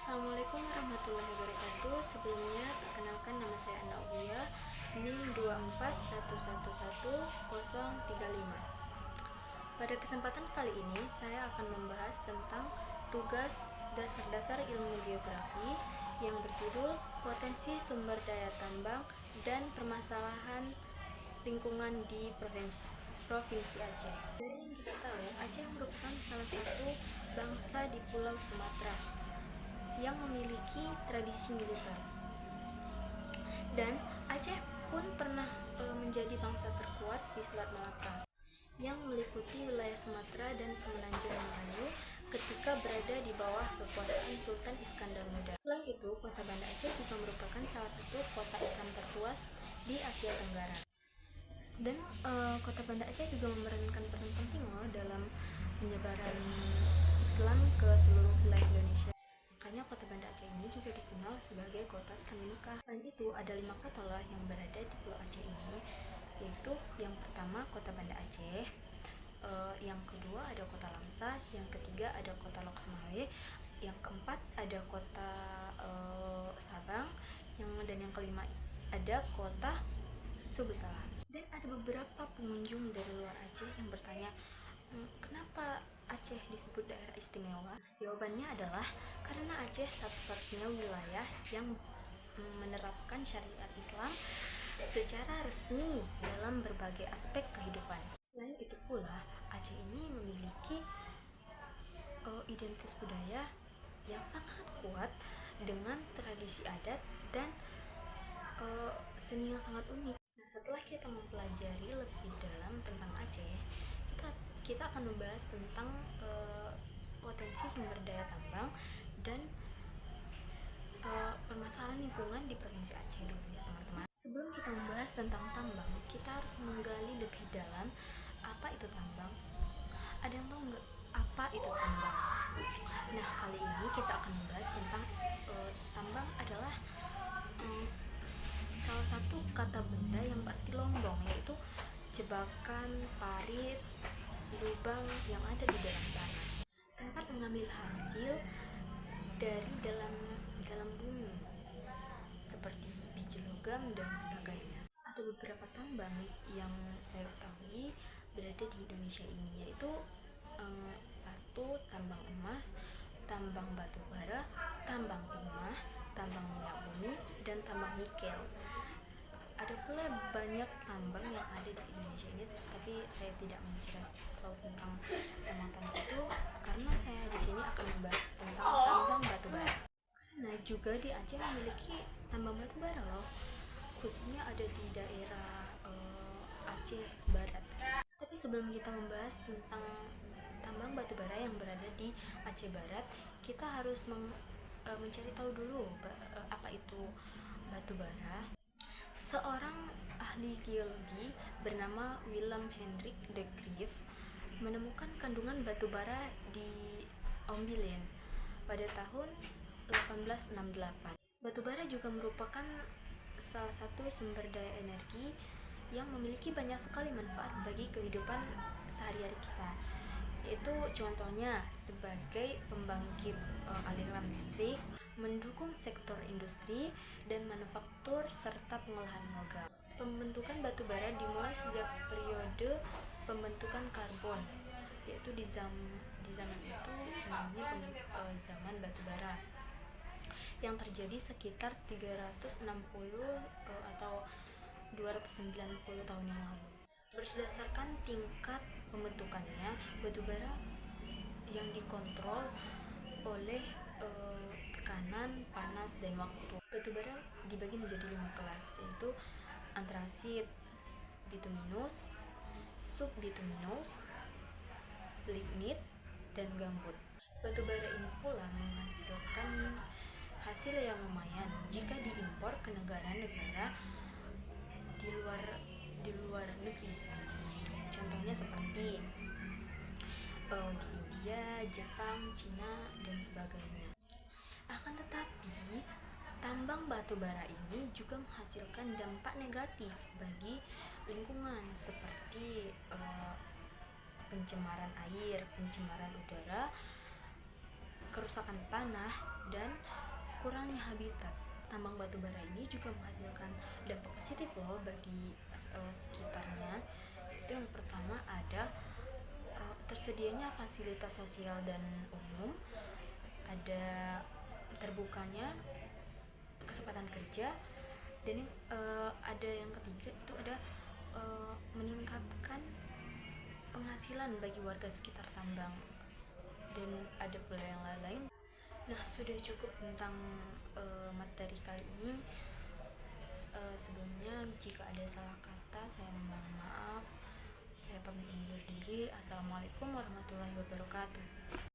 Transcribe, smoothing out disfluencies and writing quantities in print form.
Assalamualaikum warahmatullahi wabarakatuh. Sebelumnya, perkenalkan nama saya Anna Uya, NIM 241111035. Pada kesempatan kali ini, saya akan membahas tentang tugas dasar-dasar ilmu geografi yang berjudul Potensi Sumber Daya Tambang dan Permasalahan Lingkungan di Provinsi Aceh. Dari yang kita tahu, Aceh merupakan salah satu bangsa di Pulau Sumatera yang memiliki tradisi militer, dan Aceh pun pernah menjadi bangsa terkuat di Selat Malaka yang meliputi wilayah Sumatera dan Semenanjung Melayu ketika berada di bawah kekuasaan Sultan Iskandar Muda. Selain itu, kota Banda Aceh juga merupakan salah satu kota Islam tertua di Asia Tenggara. Dan kota Banda Aceh juga memerankan peran penting dalam penyebaran Islam ke seluruh wilayah Indonesia. Makanya kota Banda Aceh ini juga dikenal sebagai kota Sandi Mekah. Selain itu, ada 5 kota yang berada di Pulau Aceh ini, yaitu yang pertama kota Banda Aceh, yang kedua ada kota Langsa, yang ketiga ada kota Lok Semawe, yang keempat ada kota Sabang, dan yang kelima ada kota Subesala. Dan ada beberapa pengunjung dari luar Aceh yang bertanya, kenapa Aceh disebut daerah istimewa? Jawabannya adalah karena Aceh satu-satunya wilayah yang menerapkan syariat Islam secara resmi dalam berbagai aspek kehidupan. Selain itu pula, Aceh ini memiliki identitas budaya yang sangat kuat dengan tradisi adat dan seni yang sangat unik. Nah, setelah kita mempelajari lebih dalam tentang Aceh, kita akan membahas tentang potensi sumber daya tambang dan permasalahan lingkungan di Provinsi Aceh dulu ya teman-teman. Sebelum kita membahas tentang tambang, kita harus menggali lebih dalam apa itu tambang. Ada yang tahu nggak apa itu tambang? Nah, kali ini kita akan membahas tentang tambang adalah salah satu kata benda yang berarti lombong, yaitu jebakan, parit, lubang yang ada di dalam tanah, tempat mengambil hasil dari dalam bumi seperti biji logam dan sebagainya. Ada beberapa tambang yang saya ketahui berada di Indonesia ini, yaitu satu, tambang emas, tambang batu bara, tambang timah, tambang minyak bumi, dan tambang nikel. Ada pula banyak tambang yang ada di Indonesia ini, tapi saya tidak menceritakan tentang tambang-tambang itu karena saya di sini akan membahas tentang tambang batu bara. Nah, juga di Aceh memiliki tambang batu bara khususnya ada di daerah Aceh Barat. Tapi sebelum kita membahas tentang tambang batu bara yang berada di Aceh Barat, kita harus mencari tahu dulu apa itu batu bara. Seorang ahli geologi bernama Willem Hendrik de Greef menemukan kandungan batu bara di Ombilin pada tahun 1868. Batu bara juga merupakan salah satu sumber daya energi yang memiliki banyak sekali manfaat bagi kehidupan sehari-hari kita, yaitu contohnya sebagai pembangkit aliran listrik, mendukung sektor industri dan manufaktur serta pengolahan logam. Pembentukan batu bara dimulai sejak periode pembentukan karbon, yaitu di zaman itu namanya zaman batu bara, yang terjadi sekitar 360 atau 290 tahun yang lalu. Berdasarkan tingkat pembentukannya, batu bara yang dikontrol oleh tekanan, panas, dan waktu. Batu bara dibagi menjadi 5 kelas, yaitu antrasit, bituminus, subbituminus, lignit, dan gambut. Batu bara ini pula menghasilkan hasil yang lumayan jika diimpor ke negara-negara di luar negeri. Contohnya seperti di India, Jepang, Cina, dan sebagainya. Akan tetapi, tambang batu bara ini juga menghasilkan dampak negatif bagi lingkungan seperti pencemaran air, pencemaran udara, kerusakan tanah, dan kurangnya habitat. Tambang batu bara ini juga menghasilkan dampak positif loh bagi sekitarnya. Itu yang pertama ada tersedianya fasilitas sosial dan umum, ada terbukanya kesempatan kerja, dan ada yang ketiga itu ada meningkatkan penghasilan bagi warga sekitar tambang, dan ada pula yang lain. Nah, sudah cukup tentang materi kali ini. Sebelumnya jika ada salah kata saya mohon maaf. Saya pamit undur diri. Assalamualaikum warahmatullahi wabarakatuh.